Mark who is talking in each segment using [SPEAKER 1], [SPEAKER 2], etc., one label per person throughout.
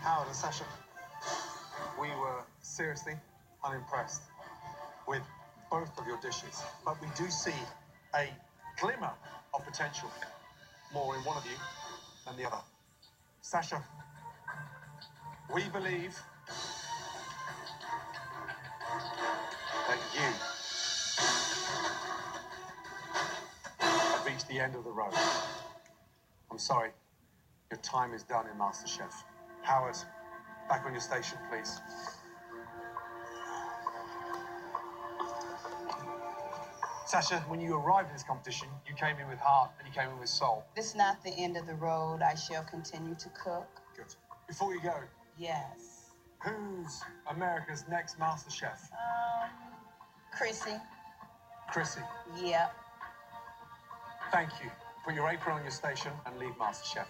[SPEAKER 1] Howard and Sasha, we were seriously unimpressed with both of your dishes, but we do see a glimmer of potential, more in one of you than the other. Sasha, we believe that you have reached the end of the road. I'm sorry, your time is done in MasterChef. Howard, back on your station, please. Sasha, when you arrived in this competition, you came in with heart and you came in with soul.
[SPEAKER 2] This is not the end of the road. I shall continue to cook.
[SPEAKER 1] Good. Before you go,
[SPEAKER 2] Yes.
[SPEAKER 1] who's America's next MasterChef?
[SPEAKER 2] Chrissy.
[SPEAKER 1] Chrissy.
[SPEAKER 2] Yep.
[SPEAKER 1] Thank you. Put your apron on your station and leave MasterChef.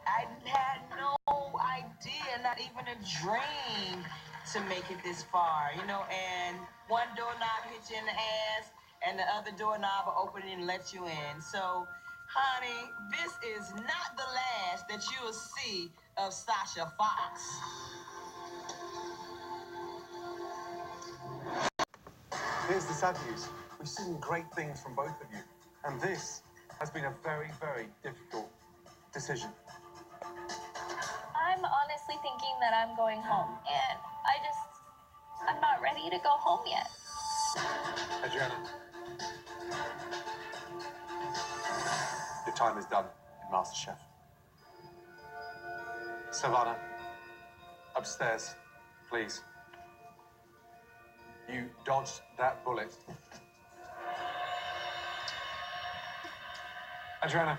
[SPEAKER 2] I had no idea, not even a dream, to make it this far, you know, and one doorknob hits you in the ass, and the other doorknob will open and let you in. So, honey, this is not the last that you will see of Sasha Foxx.
[SPEAKER 1] Here's the sad news. We've seen great things from both of you, and this has been a very, very difficult decision.
[SPEAKER 3] I'm honestly thinking that I'm going home, and I'm not ready to go home yet.
[SPEAKER 1] Adriana, your time is done in MasterChef. Savannah, upstairs, please. You dodged that bullet. Adriana,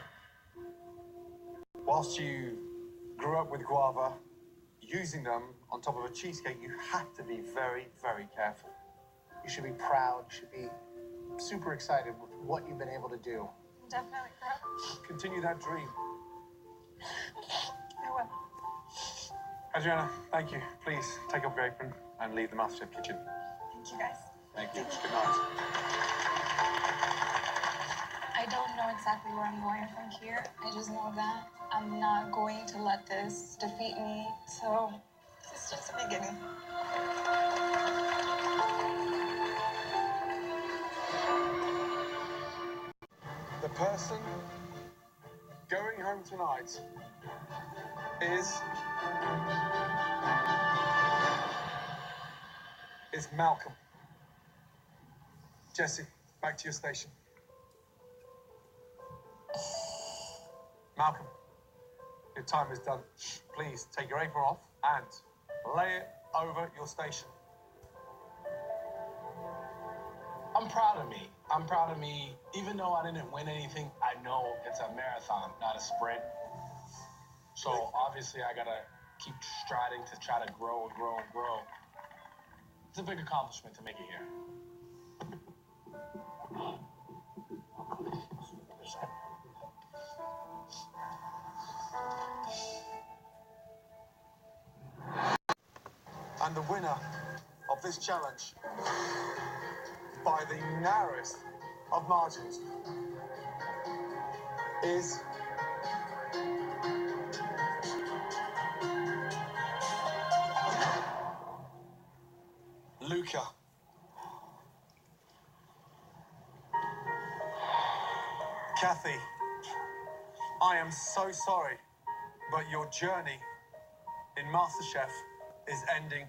[SPEAKER 1] whilst you grew up with guava, using them on top of a cheesecake, you have to be very, very careful.
[SPEAKER 4] You should be proud. You should be super excited with what you've been able to do.
[SPEAKER 3] Definitely proud.
[SPEAKER 1] Continue that dream.
[SPEAKER 3] I will.
[SPEAKER 1] Adriana, thank you. Please take up your apron and leave the MasterChef kitchen.
[SPEAKER 3] Thank you, guys.
[SPEAKER 1] Thank you. Good night.
[SPEAKER 3] I don't know exactly where I'm going from here. I just know that I'm not going to let this defeat me. So it's just the beginning.
[SPEAKER 1] The person going home tonight is Malcolm. Jesse, back to your station. Malcolm, your time is done. Please take your apron off and lay it over your station.
[SPEAKER 5] I'm proud of me. I'm proud of me. Even though I didn't win anything, I know it's a marathon, not a sprint. So obviously I gotta keep striding to try to grow and grow and grow. It's a big accomplishment to make it here.
[SPEAKER 1] And the winner of this challenge, by the narrowest of margins, is Luca. Kathy, I am so sorry, but your journey in MasterChef is ending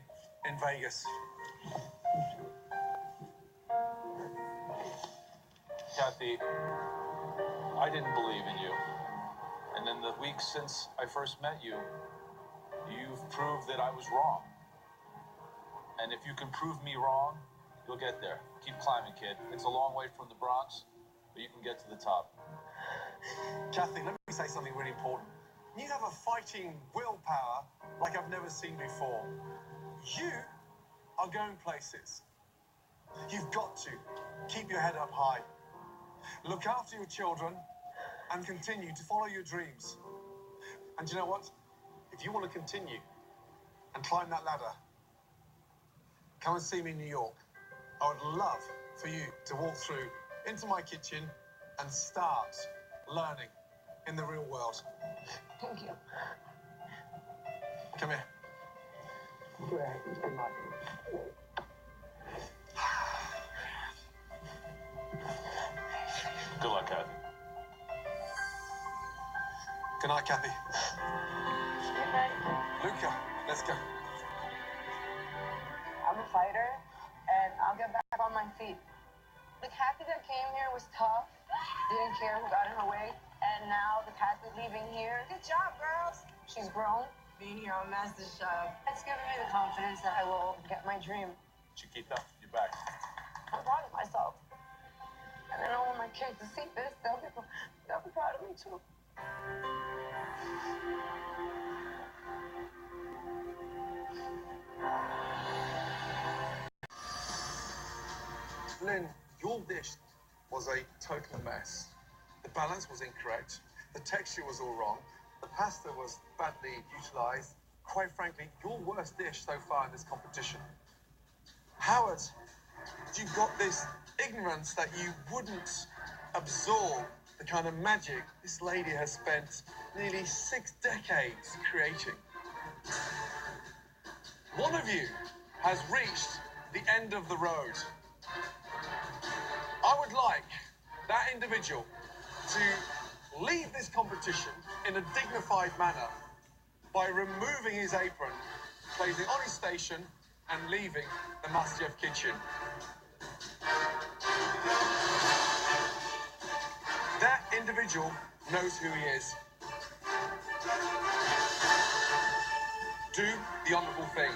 [SPEAKER 1] in Vegas.
[SPEAKER 6] Kathy, I didn't believe in you. And in the weeks since I first met you, you've proved that I was wrong. And if you can prove me wrong, you'll get there. Keep climbing, kid. It's a long way from the Bronx, but you can get to the top.
[SPEAKER 1] Kathy, let me say something really important. You have a fighting willpower like I've never seen before. You are going places. You've got to keep your head up high. Look after your children and continue to follow your dreams. And you know what? If you want to continue and climb that ladder, come and see me in New York. I would love for you to walk through into my kitchen and start learning in the real world.
[SPEAKER 3] Thank you.
[SPEAKER 1] Come here.
[SPEAKER 6] Good luck, Kathy.
[SPEAKER 1] Good night, Kathy. Luca, let's go.
[SPEAKER 2] I'm a fighter, and I'll get back on my feet. The Kathy that came here was tough, didn't care who got in her way, and now the Kathy leaving here. Good job, girls. She's grown. Being here on MasterChef, it's given me the confidence that I will get my dream.
[SPEAKER 6] Chiquita, you're back.
[SPEAKER 2] I'm proud of myself. And I know when my kids see this, they'll be proud of me too.
[SPEAKER 1] Lynn, your dish was a total mess. The balance was incorrect. The texture was all wrong. The pasta was badly utilized. Quite frankly, your worst dish so far in this competition. Howard, you got this ignorance that you wouldn't absorb the kind of magic this lady has spent nearly 6 decades creating. One of you has reached the end of the road. I would like that individual to leave this competition in a dignified manner by removing his apron, placing on his station, and leaving the MasterChef kitchen. That individual knows who he is. Do the honourable thing.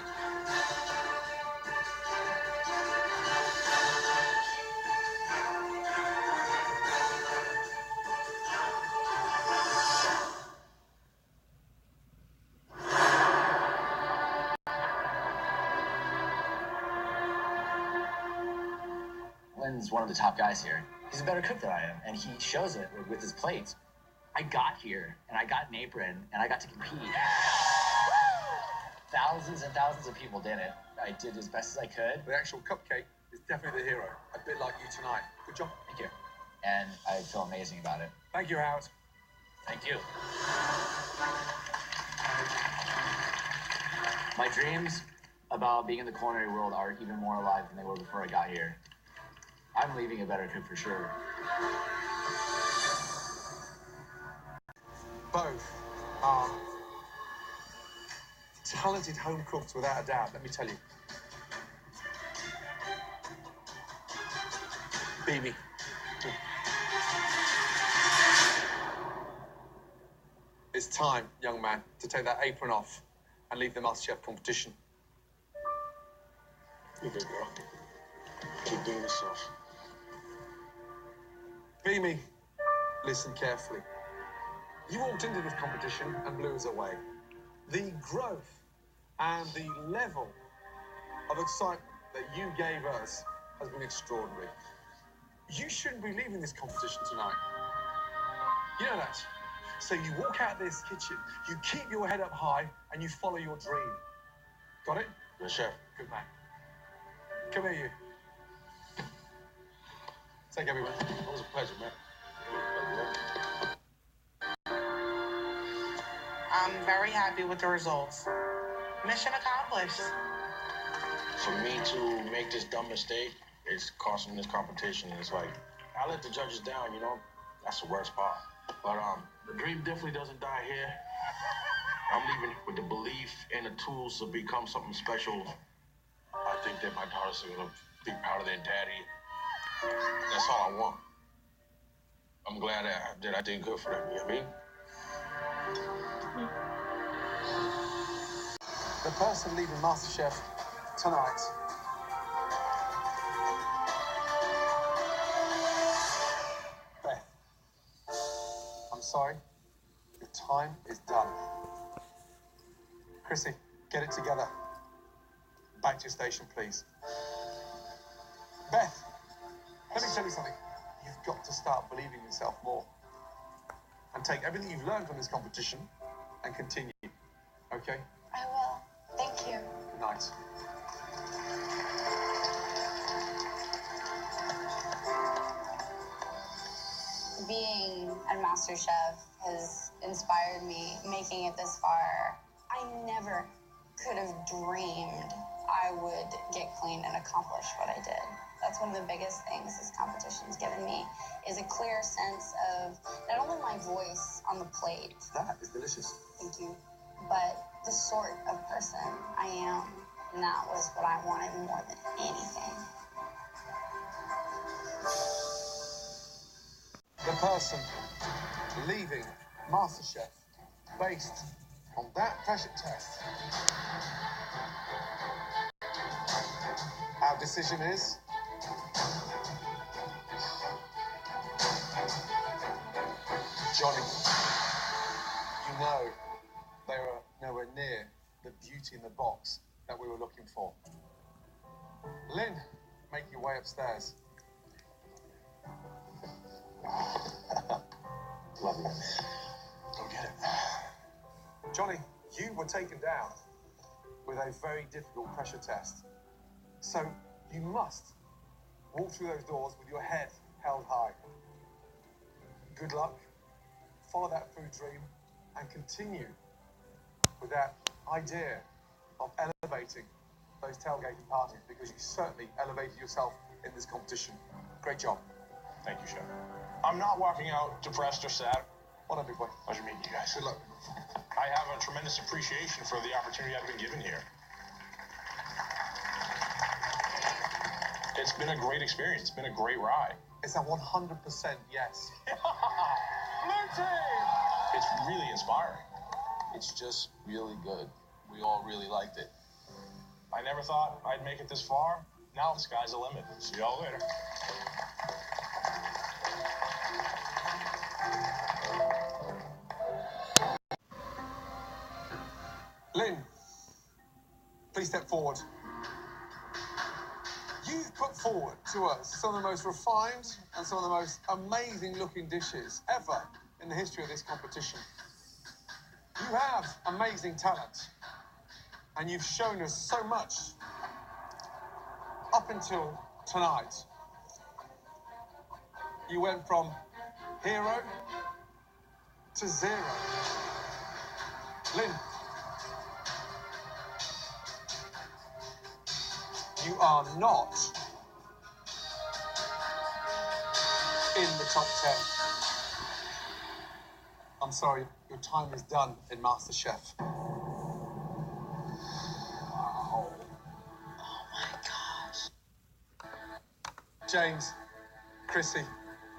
[SPEAKER 7] Lynn's one of the top guys here. He's a better cook than I am, and he shows it with his plates. I got here, and I got an apron, and I got to compete. Thousands and thousands of people did it. I did as best as I could.
[SPEAKER 1] The actual cupcake is definitely the hero, a bit like you tonight. Good job.
[SPEAKER 7] Thank you. And I feel amazing about it.
[SPEAKER 1] Thank you, Howard.
[SPEAKER 7] Thank you. My dreams about being in the culinary world are even more alive than they were before I got here. I'm leaving a better cook for sure.
[SPEAKER 1] Both are talented home cooks without a doubt, let me tell you. Bime. It's time, young man, to take that apron off and leave the MasterChef competition.
[SPEAKER 8] You good, girl. Keep doing yourself.
[SPEAKER 1] Bime, listen carefully. You walked into this competition and blew us away. The growth and the level of excitement that you gave us has been extraordinary. You shouldn't be leaving this competition tonight. You know that. So you walk out this kitchen, you keep your head up high, and you follow your dream. Got it?
[SPEAKER 8] Yes, chef.
[SPEAKER 1] Good man. Come here, you. Take everyone.
[SPEAKER 8] It was a pleasure, man.
[SPEAKER 9] I'm very happy with the results. Mission accomplished.
[SPEAKER 8] For me to make this dumb mistake, it's costing this competition. It's like, I let the judges down, you know? That's the worst part. But the dream definitely doesn't die here. I'm leaving with the belief and the tools to become something special. I think that my daughters are gonna be proud of their daddy. That's all I want. I'm glad that I did good for them, you know what I mean?
[SPEAKER 1] The person leaving MasterChef tonight Beth. I'm sorry. Your time is done. Chrissy, get it together. Back to your station, please. Beth, let me tell you something. You've got to start believing in yourself more. And take everything you've learned from this competition and continue. Okay?
[SPEAKER 3] I will. Thank you.
[SPEAKER 1] Good night.
[SPEAKER 3] Being at MasterChef has inspired me, making it this far. I never could have dreamed I would get clean and accomplish what I did. That's one of the biggest things this competition's given me, is a clear sense of not only my voice on the plate.
[SPEAKER 1] That is delicious.
[SPEAKER 3] Thank you. But the sort of person I am. And that was what I wanted more than anything.
[SPEAKER 1] The person leaving MasterChef based on that pressure test. Our decision is Johnny. You know they were nowhere near the beauty in the box that we were looking for. Lynn, make your way upstairs.
[SPEAKER 8] Love you. Go get it.
[SPEAKER 1] Johnny, you were taken down with a very difficult pressure test. So you must walk through those doors with your head held high. Good luck, follow that food dream, and continue with that idea of elevating those tailgating parties, because you certainly elevated yourself in this competition. Great job.
[SPEAKER 8] Thank you, Chef. I'm not walking out depressed or sad.
[SPEAKER 1] What a big one.
[SPEAKER 8] Pleasure meeting you guys.
[SPEAKER 1] Good luck.
[SPEAKER 8] I have a tremendous appreciation for the opportunity I've been given here. It's been a great experience. It's been a great ride.
[SPEAKER 1] It's a 100% yes.
[SPEAKER 8] Blue team! It's really inspiring.
[SPEAKER 6] It's just really good. We all really liked it.
[SPEAKER 8] I never thought I'd make it this far. Now the sky's the limit. See y'all later.
[SPEAKER 1] Lynn, please step forward. You've put forward to us some of the most refined and some of the most amazing looking dishes ever in the history of this competition. You have amazing talent, and you've shown us so much up until tonight. You went from hero to zero. Lynn, you are not in the top 10. I'm sorry, your time is done in MasterChef. Wow. Oh my gosh. James, Chrissy,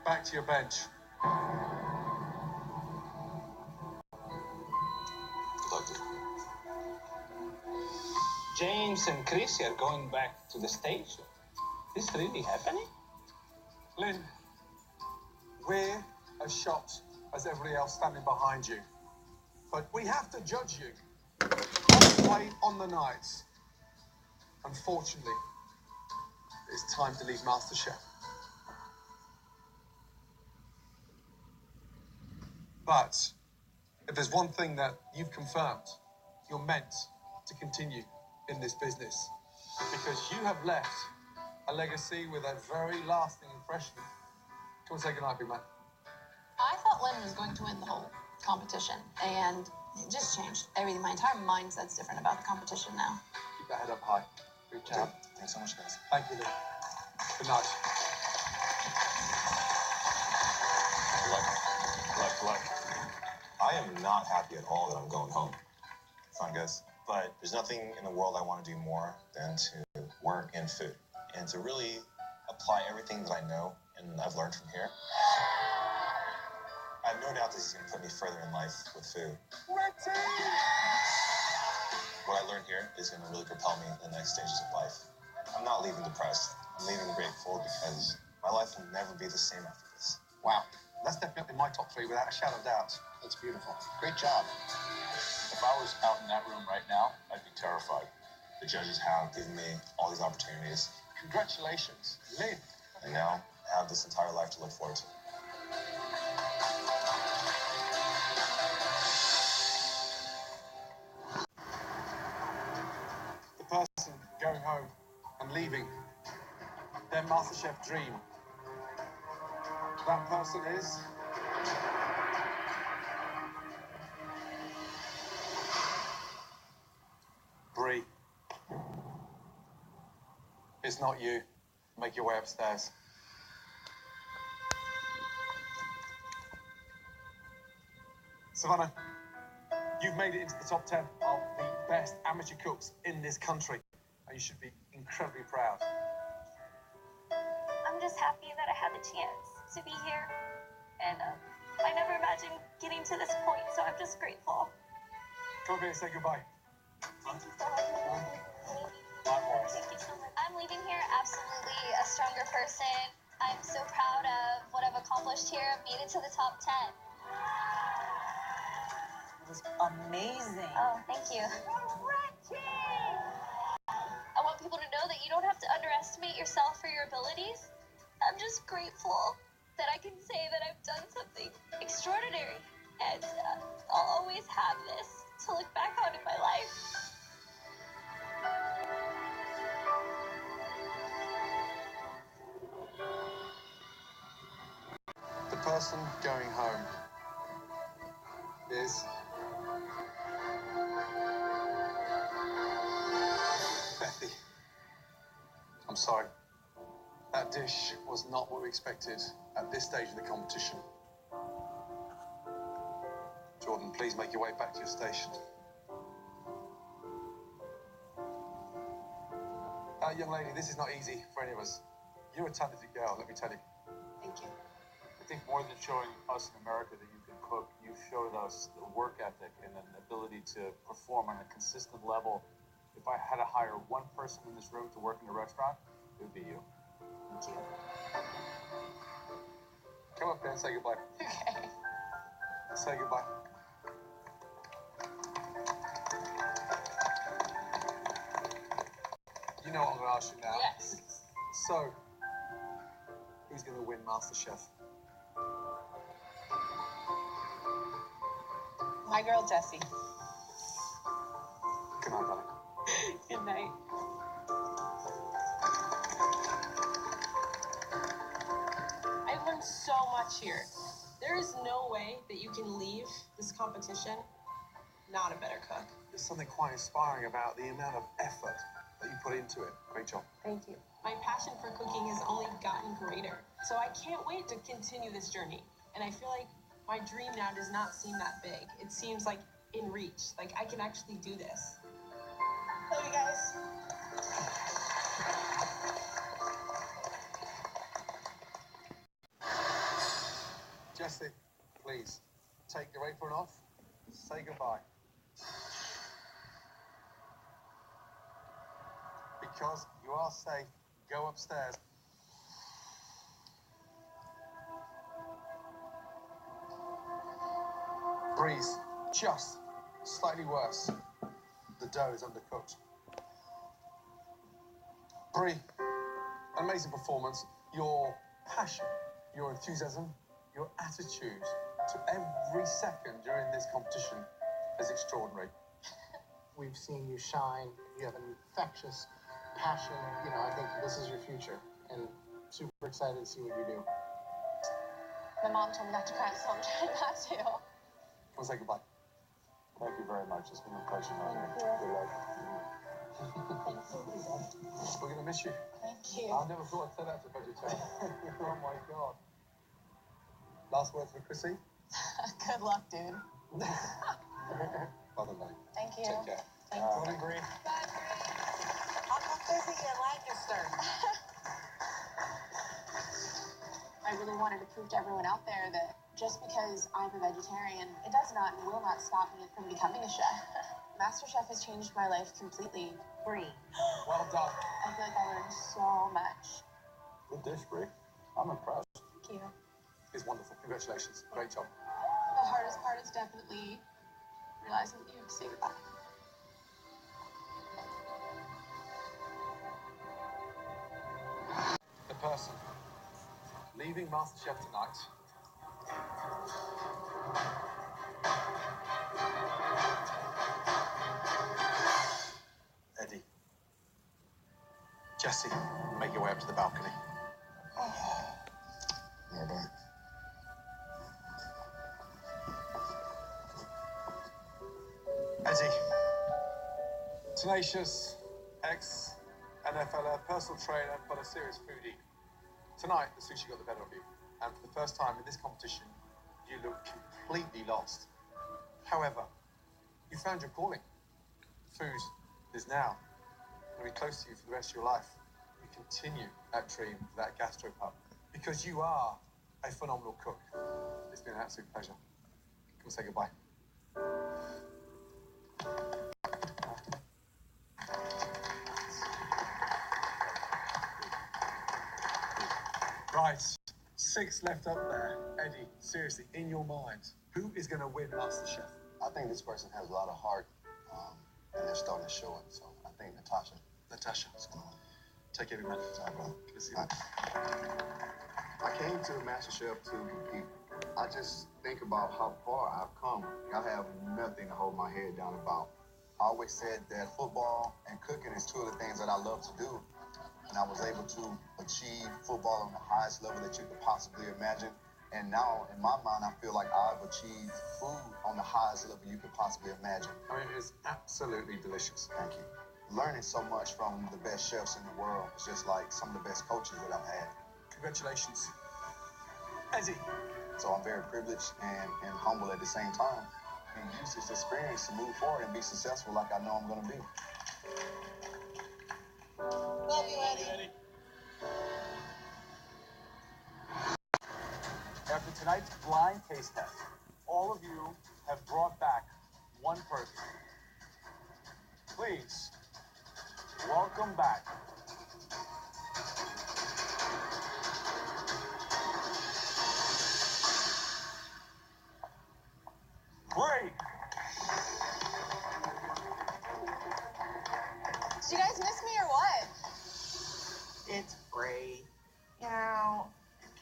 [SPEAKER 1] back to your bench.
[SPEAKER 10] James and Chrissy are going back to the stage. Is this really happening?
[SPEAKER 1] Lynn, we're as shocked as everybody else standing behind you. But we have to judge you on the plate, on the night. Unfortunately, it's time to leave MasterChef. But if there's one thing that you've confirmed, you're meant to continue in this business, because you have left a legacy with a very lasting impression. Come and say goodnight, big man.
[SPEAKER 11] I thought Lynn was going to win the whole competition, and it just changed everything. My entire mindset's different about the competition now.
[SPEAKER 1] Keep that head up high. Good job.
[SPEAKER 8] Thanks so much, guys.
[SPEAKER 1] Thank you, Lynn. Good night.
[SPEAKER 8] Luck. I am not happy at all that I'm going home. Fun, guys. But there's nothing in the world I want to do more than to work in food and to really apply everything that I know and I've learned from here. I have no doubt this is going to put me further in life with food. What I learned here is going to really propel me in the next stages of life. I'm not leaving depressed. I'm leaving grateful because my life will never be the same after this.
[SPEAKER 1] Wow. That's definitely my top 3 without a shadow of doubt. That's beautiful. Great job.
[SPEAKER 6] If I was out in that room right now, I'd be terrified.
[SPEAKER 8] The judges have given me all these opportunities.
[SPEAKER 1] Congratulations, Lynn.
[SPEAKER 8] And now I have this entire life to look forward to.
[SPEAKER 1] The person going home and leaving their MasterChef dream. That person is It's not you. Make your way upstairs. Savannah, you've made it into the top 10 of the best amateur cooks in this country, and you should be incredibly proud.
[SPEAKER 3] I'm just happy that I had the chance to be here, and I never imagined getting to this point, so I'm just grateful.
[SPEAKER 1] Come here, say goodbye.
[SPEAKER 3] Thank you for having me. Thank you so much. I'm leaving here absolutely a stronger person. I'm so proud of what I've accomplished here. I've made it to the top 10.
[SPEAKER 2] It was amazing.
[SPEAKER 3] Oh, thank you. I want people to know that you don't have to underestimate yourself or your abilities. I'm just grateful that I can say that I've done something extraordinary, and I'll always have this to look back on in my life.
[SPEAKER 1] The person going home is Bethy. I'm sorry. That dish was not what we expected at this stage of the competition. Jordan, please make your way back to your station. Young lady, this is not easy for any of us. You're a talented girl, let me tell you.
[SPEAKER 11] Thank you.
[SPEAKER 6] I think more than showing us in America that you can cook, you showed us the work ethic and an ability to perform on a consistent level. If I had to hire one person in this room to work in a restaurant, it would be you.
[SPEAKER 11] Thank you.
[SPEAKER 1] Come up here and say goodbye.
[SPEAKER 11] Okay.
[SPEAKER 1] Say goodbye. You know what I'm going to ask you now.
[SPEAKER 11] Yes.
[SPEAKER 1] So, who's going to win MasterChef?
[SPEAKER 9] My girl, Jessie.
[SPEAKER 1] Good night, darling.
[SPEAKER 9] Good night.
[SPEAKER 12] I've learned so much here. There is no way that you can leave this competition not a better cook.
[SPEAKER 1] There's something quite inspiring about the amount of effort that you put into it. Great job.
[SPEAKER 12] Thank you. My passion for cooking has only gotten greater. So I can't wait to continue this journey. And I feel like my dream now does not seem that big. It seems like in reach. Like I can actually do this.
[SPEAKER 9] Love you guys.
[SPEAKER 1] Jessie, please, take your apron off. Say goodbye. Because you are safe, go upstairs. Breeze, just slightly worse. The dough is undercooked. Bree, amazing performance. Your passion, your enthusiasm, your attitude to every second during this competition is extraordinary.
[SPEAKER 4] We've seen you shine. You have an infectious passion. You know, I think this is your future, and super excited to see what you do.
[SPEAKER 11] My mom told me not to cry, so I'm trying not to.
[SPEAKER 1] We'll say goodbye.
[SPEAKER 6] Thank you very much. It's been a pleasure knowing you. Good luck.
[SPEAKER 1] We're going to miss you.
[SPEAKER 11] Thank you.
[SPEAKER 1] I never thought I'd say that to a vegetarian. Oh my God. Last words for Chrissy?
[SPEAKER 11] Good luck, dude.
[SPEAKER 1] By the way.
[SPEAKER 11] Thank you.
[SPEAKER 1] Take care.
[SPEAKER 11] Thank you.
[SPEAKER 1] Morning, Bree.
[SPEAKER 9] I'll come visit you in Lancaster.
[SPEAKER 11] I really wanted to prove to everyone out there that just because I'm a vegetarian, it does not and will not stop me from becoming a chef. MasterChef has changed my life completely.
[SPEAKER 2] Bree.
[SPEAKER 1] Well done.
[SPEAKER 11] I feel like I learned so much.
[SPEAKER 6] Good dish, Bree. I'm impressed.
[SPEAKER 11] Thank you.
[SPEAKER 1] It's wonderful. Congratulations. Great job.
[SPEAKER 11] The hardest part is definitely realizing that you have to say goodbye.
[SPEAKER 1] The person leaving MasterChef tonight Eddie. Jessie, make your way up to the balcony.
[SPEAKER 8] Well done.
[SPEAKER 1] Eddie. Tenacious, NFL personal trainer, but a serious foodie. Tonight, the sushi got the better of you. And for the first time in this competition, you look completely lost. However, you found your calling. Food is now going to be close to you for the rest of your life. You continue that dream for that gastropub because you are a phenomenal cook. It's been an absolute pleasure. Come say goodbye. Right, 6 left up there. Eddie, seriously, in your mind, who is going to win MasterChef?
[SPEAKER 13] I think this person has a lot of heart, and they're starting to show it. So I think Natasha.
[SPEAKER 1] Natasha. Take it, man.
[SPEAKER 13] Sorry, brother.
[SPEAKER 1] Good to see you.
[SPEAKER 13] I came to MasterChef to compete. I just think about how far I've come. I have nothing to hold my head down about. I always said that football and cooking is 2 of the things that I love to do. And I was able to achieve football on the highest level that you could possibly imagine. And now, in my mind, I feel like I've achieved food on the highest level you could possibly imagine.
[SPEAKER 1] I mean, it's absolutely delicious.
[SPEAKER 13] Thank you. Learning so much from the best chefs in the world. It's just like some of the best coaches that I've had.
[SPEAKER 1] Congratulations. Eddie.
[SPEAKER 13] So I'm very privileged and humble at the same time. And use this experience to move forward and be successful like I know I'm going to be.
[SPEAKER 9] Love you, Eddie.
[SPEAKER 1] After tonight's blind taste test, all of you have brought back one person. Please, welcome back. Great.
[SPEAKER 11] Did you guys miss me or what?
[SPEAKER 9] It's Bray. You know,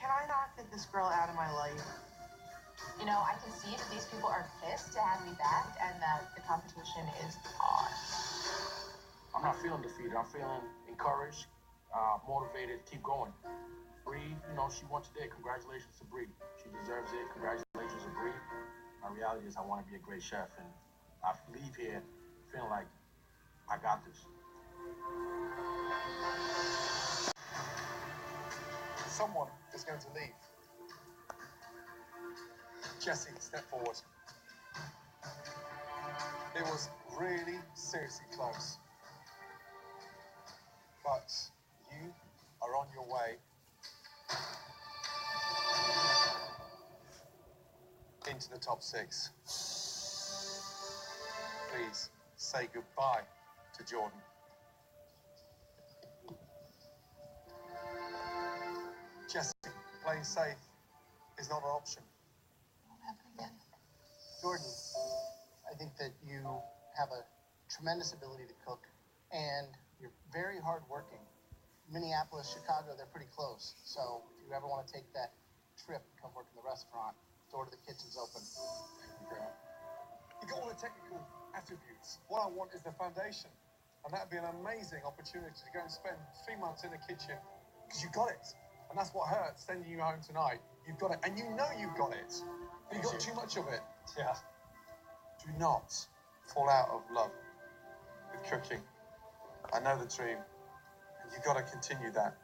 [SPEAKER 9] can I not get this girl out of my life?
[SPEAKER 11] You know, I can see that these people are pissed to have me back and that the competition is on.
[SPEAKER 5] I'm not feeling defeated. I'm feeling encouraged, motivated to keep going. Bree, you know, she won today. Congratulations to Bree. She deserves it. Congratulations to Bree. My reality is I want to be a great chef, and I leave here feeling like I got this.
[SPEAKER 1] Someone is going to leave. Jesse, step forward. It was really seriously close. But you are on your way into the top 6. Please say goodbye to Jordan. Jesse, playing safe is not an option.
[SPEAKER 11] Won't happen again.
[SPEAKER 4] Jordan, I think that you have a tremendous ability to cook, and you're very hardworking. Minneapolis, Chicago, they're pretty close. So if you ever want to take that trip and come work in the restaurant, door to the kitchen's open.
[SPEAKER 1] You got all the technical attributes. What I want is the foundation. And that'd be an amazing opportunity to go and spend 3 months in the kitchen because you got it. And that's what hurts, sending you home tonight. You've got it. And you know you've got it. But you've got too much of it.
[SPEAKER 5] Yeah.
[SPEAKER 1] Do not fall out of love with cooking. I know the dream. And you've got to continue that.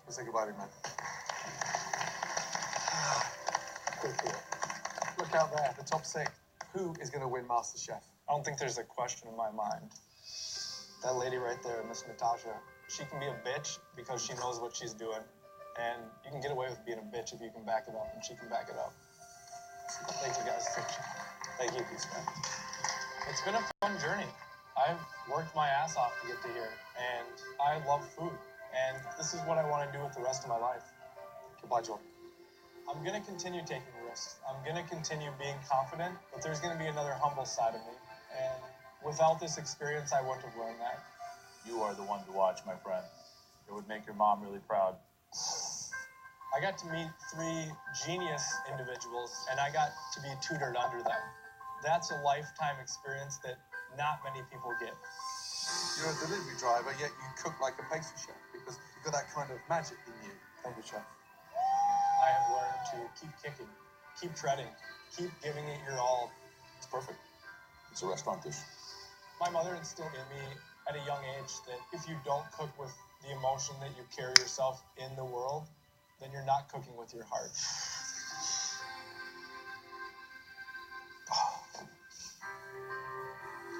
[SPEAKER 1] Let's say goodbye to me, man. Look out there, the top 6. Who is going to win MasterChef?
[SPEAKER 14] I don't think there's a question in my mind. That lady right there, Miss Natasha, she can be a bitch because she knows what she's doing. And you can get away with being a bitch if you can back it up, and she can back it up. Thank you, guys. Thank you, Peace Man. It's been a fun journey. I've worked my ass off to get to here, and I love food. And this is what I want to do with the rest of my life.
[SPEAKER 1] Goodbye, Jordan.
[SPEAKER 14] I'm going to continue taking risks. I'm going to continue being confident, but there's going to be another humble side of me. And without this experience, I wouldn't have learned that.
[SPEAKER 6] You are the one to watch, my friend. It would make your mom really proud.
[SPEAKER 14] I got to meet 3 genius individuals, and I got to be tutored under them. That's a lifetime experience that not many people get.
[SPEAKER 1] You're a delivery driver, yet you cook like a pastry chef because you've got that kind of magic in you. Thank you, chef.
[SPEAKER 14] I have learned to keep kicking, keep treading, keep giving it your all.
[SPEAKER 6] It's perfect. It's a restaurant dish.
[SPEAKER 14] My mother instilled in me at a young age that if you don't cook with the emotion that you carry yourself in the world, then you're not cooking with your heart.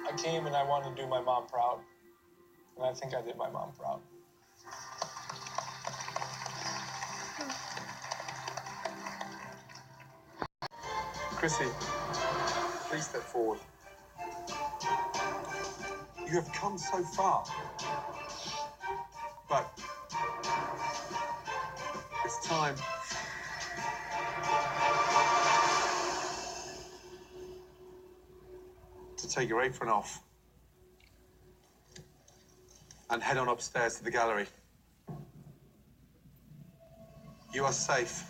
[SPEAKER 14] I came and I wanted to do my mom proud. And I think I did my mom proud.
[SPEAKER 1] Chrissy, please step forward. You have come so far, but it's time to take your apron off and head on upstairs to the gallery. You are safe.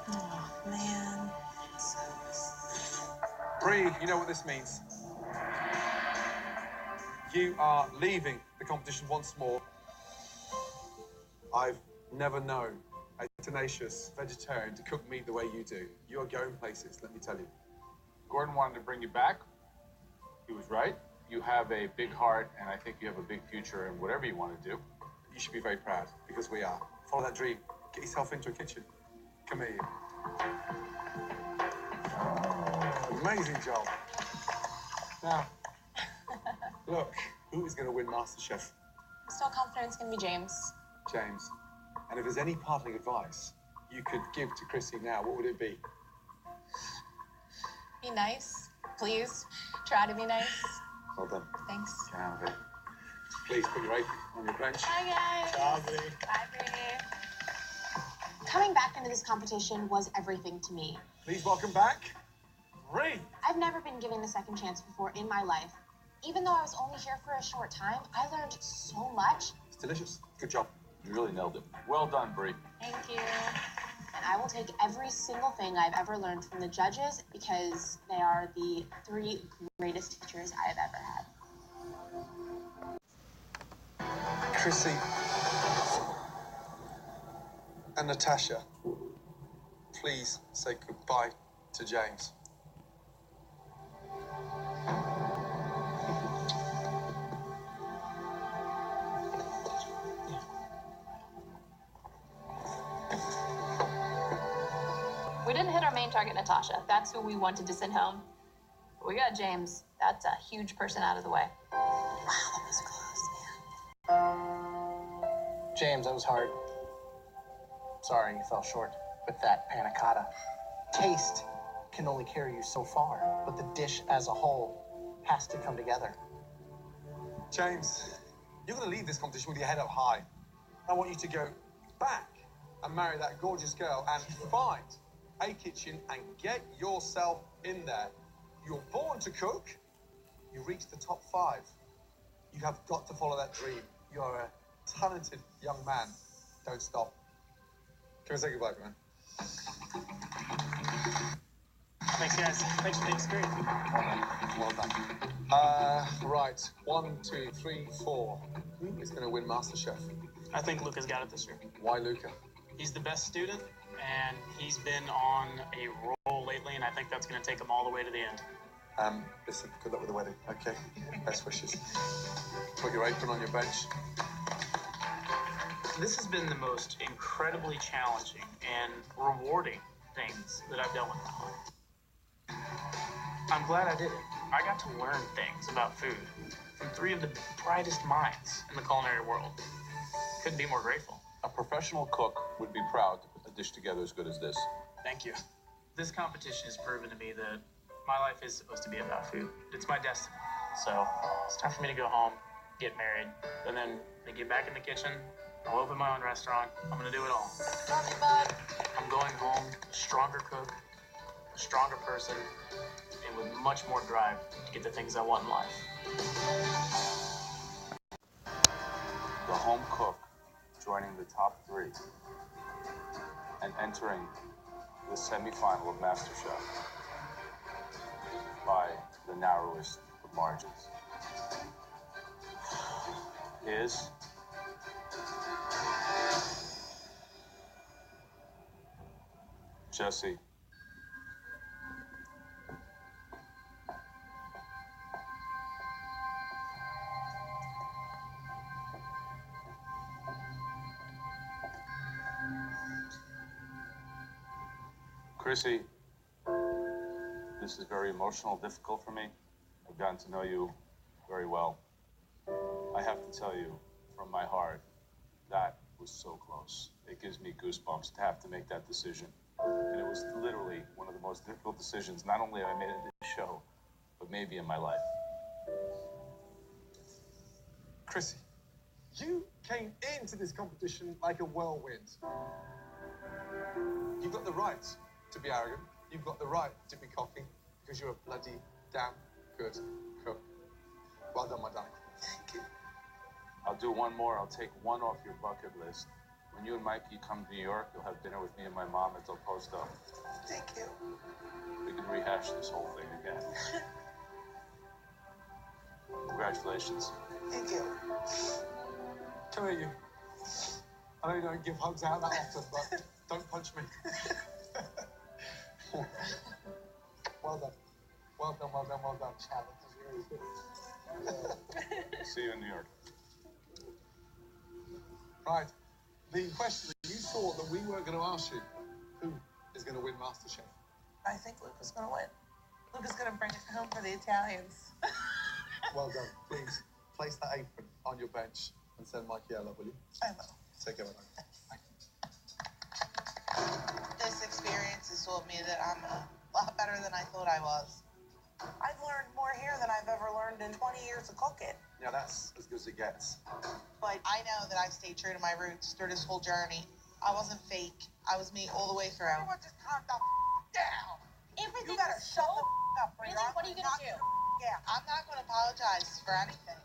[SPEAKER 11] Oh, man.
[SPEAKER 1] Bree, you know what this means. You are leaving the competition once more. I've never known a tenacious vegetarian to cook meat the way you do. You are going places, let me tell you.
[SPEAKER 6] Gordon wanted to bring you back. He was right. You have a big heart, and I think you have a big future in whatever you want to do.
[SPEAKER 1] You should be very proud, because we are. Follow that dream. Get yourself into a kitchen. Come here, you. Amazing job. Now, look, who is going to win MasterChef?
[SPEAKER 11] Still confident it's going to be James.
[SPEAKER 1] James. And if there's any parting advice you could give to Chrissy now, what would it be?
[SPEAKER 11] Be nice. Please. Try to be nice.
[SPEAKER 1] Well done.
[SPEAKER 11] Thanks.
[SPEAKER 1] Get out of it. Please put your apron on your bench.
[SPEAKER 11] Hi, guys.
[SPEAKER 1] Ciao, Bree.
[SPEAKER 11] Bye, Bree. Coming back into this competition was everything to me.
[SPEAKER 1] Please welcome back, Bree.
[SPEAKER 11] I've never been given a second chance before in my life. Even though I was only here for a short time, I learned so much.
[SPEAKER 1] It's delicious. Good job.
[SPEAKER 6] You really nailed it. Well done, Bree.
[SPEAKER 11] Thank you. And I will take every single thing I've ever learned from the judges because they are the 3 greatest teachers I have ever had.
[SPEAKER 1] Chrissy and Natasha, please say goodbye to James.
[SPEAKER 15] We didn't hit our main target, Natasha. That's who we wanted to send home. But we got James. That's a huge person out of the way.
[SPEAKER 11] Wow, that was close, man.
[SPEAKER 4] James, that was hard. Sorry, you fell short with that panna cotta. Taste can only carry you so far, but the dish as a whole has to come together.
[SPEAKER 1] James, you're going to leave this competition with your head up high. I want you to go back and marry that gorgeous girl and find a kitchen and get yourself in there. You're born to cook. You reach the top 5. You have got to follow that dream. You are a talented young man. Don't stop. Can we say goodbye, man?
[SPEAKER 16] Thanks, guys. Thanks for the experience.
[SPEAKER 1] Well done. Right. 1, 2, 3, 4. Who is going to win MasterChef?
[SPEAKER 16] I think Luca's got it this year.
[SPEAKER 1] Why Luca?
[SPEAKER 16] He's the best student, and he's been on a roll lately, and I think that's going to take him all the way to the end.
[SPEAKER 1] Listen, good luck with the wedding. Okay. Best wishes. Put your apron on your bench.
[SPEAKER 16] This has been the most incredibly challenging and rewarding things that I've done with my life. I'm glad I did it. I got to learn things about food from 3 of the brightest minds in the culinary world. Couldn't be more grateful.
[SPEAKER 6] A professional cook would be proud to put a dish together as good as this.
[SPEAKER 16] Thank you. This competition has proven to me that my life is supposed to be about food. It's my destiny. So it's time for me to go home, get married, and then get back in the kitchen. I'll open my own restaurant. I'm going to do it all.
[SPEAKER 11] Love you, bud.
[SPEAKER 16] I'm going home a stronger cook, a stronger person, and with much more drive to get the things I want in life.
[SPEAKER 6] The home cook joining the top 3 and entering the semifinal of MasterChef by the narrowest of margins is Jesse. Chrissy, this is very emotional, difficult for me. I've gotten to know you very well. I have to tell you, from my heart, that was so close. It gives me goosebumps to have to make that decision. And it was literally one of the most difficult decisions, not only have I made it in this show, but maybe in my life.
[SPEAKER 1] Chrissy, you came into this competition like a whirlwind. You've got the right to be arrogant. You've got the right to be cocky because you're a bloody damn good cook. Well done, my darling. Thank you.
[SPEAKER 6] I'll do one more. I'll take one off your bucket list. When you and Mikey come to New York, you'll have dinner with me and my mom at Del Posto.
[SPEAKER 9] Thank you.
[SPEAKER 6] We can rehash this whole thing again. Congratulations.
[SPEAKER 9] Thank you.
[SPEAKER 1] Come here, you. I know you don't give hugs out that often, but don't punch me. Well done. Well done, well done, well done. Challenge is really good.
[SPEAKER 6] See you in New York.
[SPEAKER 1] Right. The question that you thought that we weren't going to ask you, who is going to win MasterChef?
[SPEAKER 9] I think Luca's going to win. Luca's going to bring it home for the Italians.
[SPEAKER 1] Well done. Please place that apron on your bench and send Mikey out, will you?
[SPEAKER 9] I will.
[SPEAKER 1] Take care of it.
[SPEAKER 9] This experience has told me that I'm a lot better than I thought I was. I've learned more here than I've ever learned in 20 years of cooking.
[SPEAKER 1] Yeah, that's as good as it gets.
[SPEAKER 9] But I know that I stayed true to my roots through this whole journey. I wasn't fake. I was me all the way through. Everyone just calm the down.
[SPEAKER 15] Everything
[SPEAKER 9] You better
[SPEAKER 15] is
[SPEAKER 9] shut
[SPEAKER 15] so...
[SPEAKER 9] the up.
[SPEAKER 15] Really? What are you gonna do?
[SPEAKER 9] Yeah, I'm not going to apologize for anything.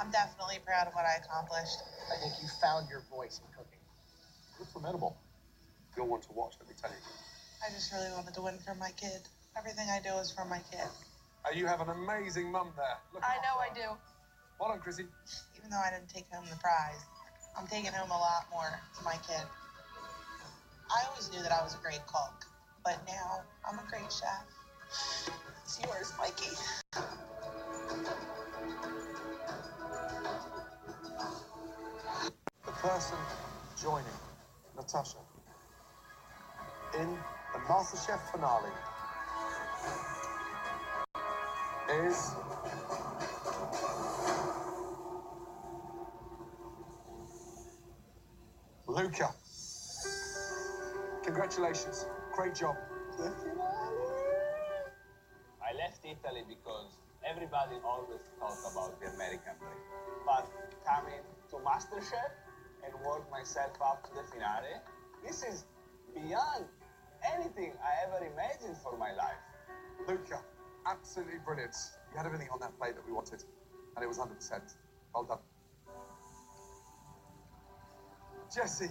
[SPEAKER 9] I'm definitely proud of what I accomplished.
[SPEAKER 4] I think you found your voice in cooking.
[SPEAKER 1] You're formidable. You're one to watch, let me tell you.
[SPEAKER 9] I just really wanted to win for my kid. Everything I do is for my kid.
[SPEAKER 1] You have an amazing mum there. Look
[SPEAKER 9] I know I do.
[SPEAKER 1] Well done, Chrissy.
[SPEAKER 9] Even though I didn't take home the prize, I'm taking home a lot more to my kid. I always knew that I was a great cook, but now I'm a great chef. It's yours, Mikey.
[SPEAKER 1] The person joining Natasha in the MasterChef finale is Luca. Congratulations. Great job.
[SPEAKER 10] I left Italy because everybody always talks about the American way. But coming to MasterChef and work myself up to the finale, this is beyond anything I ever imagined for my life.
[SPEAKER 1] Luca, absolutely brilliant. You had everything on that plate that we wanted, and it was 100%. Well done. Jesse,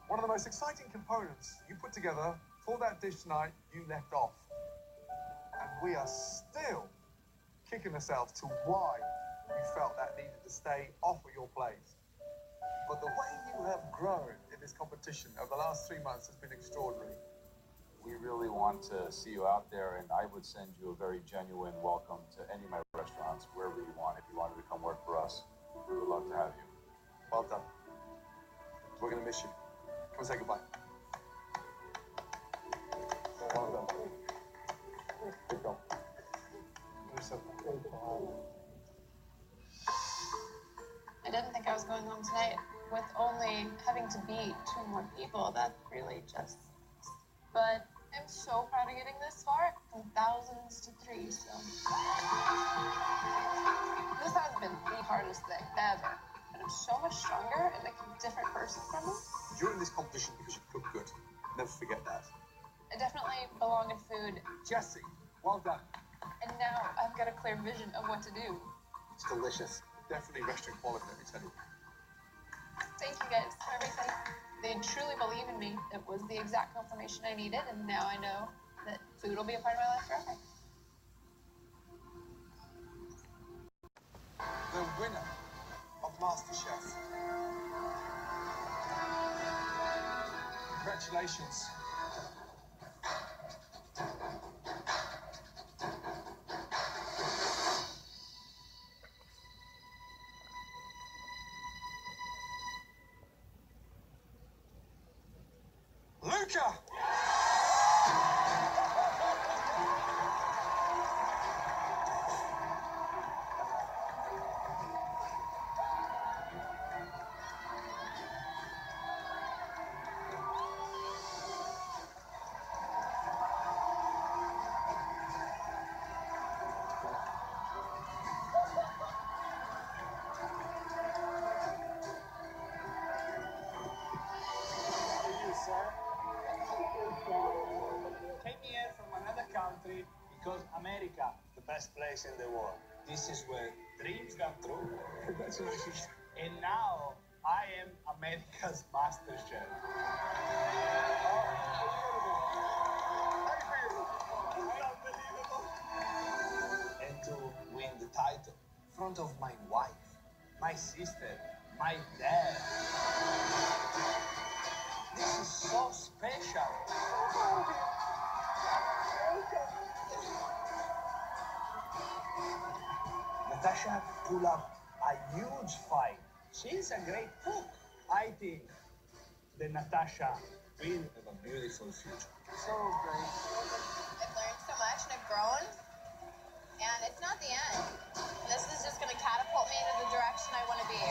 [SPEAKER 1] one of the most exciting components you put together for that dish tonight, you left off. And we are still kicking ourselves to why you felt that needed to stay off of your plate. But the way you have grown in this competition over the last 3 months has been extraordinary.
[SPEAKER 6] We really want to see you out there, and I would send you a very genuine welcome to any of my restaurants, wherever you want. If you wanted to come work for us, we would love to have you.
[SPEAKER 1] Well done. We're going to miss you. Come and say goodbye. Well done. Good job.
[SPEAKER 11] I didn't think I was going home tonight with only having to beat 2 more people. That really just... But I'm so proud of getting this far, from thousands to 3, so... This has been the hardest thing ever. And I'm so much stronger and like a different person from it.
[SPEAKER 1] You're in this competition because you cook good. Never forget that.
[SPEAKER 11] I definitely belong in food.
[SPEAKER 1] Jesse, well done.
[SPEAKER 11] And now I've got a clear vision of what to do.
[SPEAKER 1] It's delicious. Definitely restaurant quality, let me tell you.
[SPEAKER 11] Thank you guys for everything. They truly believe in me. It was the exact confirmation I needed, and now I know that food will be a part of my life forever.
[SPEAKER 1] The winner of MasterChef. Congratulations. Luca!
[SPEAKER 10] America, the best place in the world. This is where dreams come true. Congratulations. And now I am America's MasterChef. And to win the title in front of my wife, my sister, my dad. This is so special. Natasha pulled up a huge fight. She's a great cook. I think that Natasha will have a beautiful future. So great.
[SPEAKER 11] I've learned so much and I've grown. And it's not the end. This is just going to catapult me into the direction I want to be.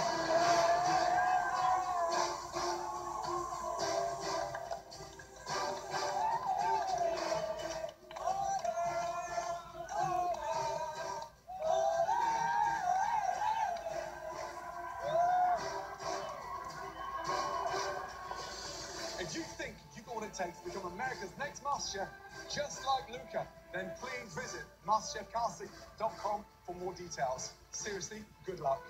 [SPEAKER 1] If you think you've got what it takes to become America's next MasterChef, just like Luca, then please visit MasterChefCasting.com for more details. Seriously, good luck.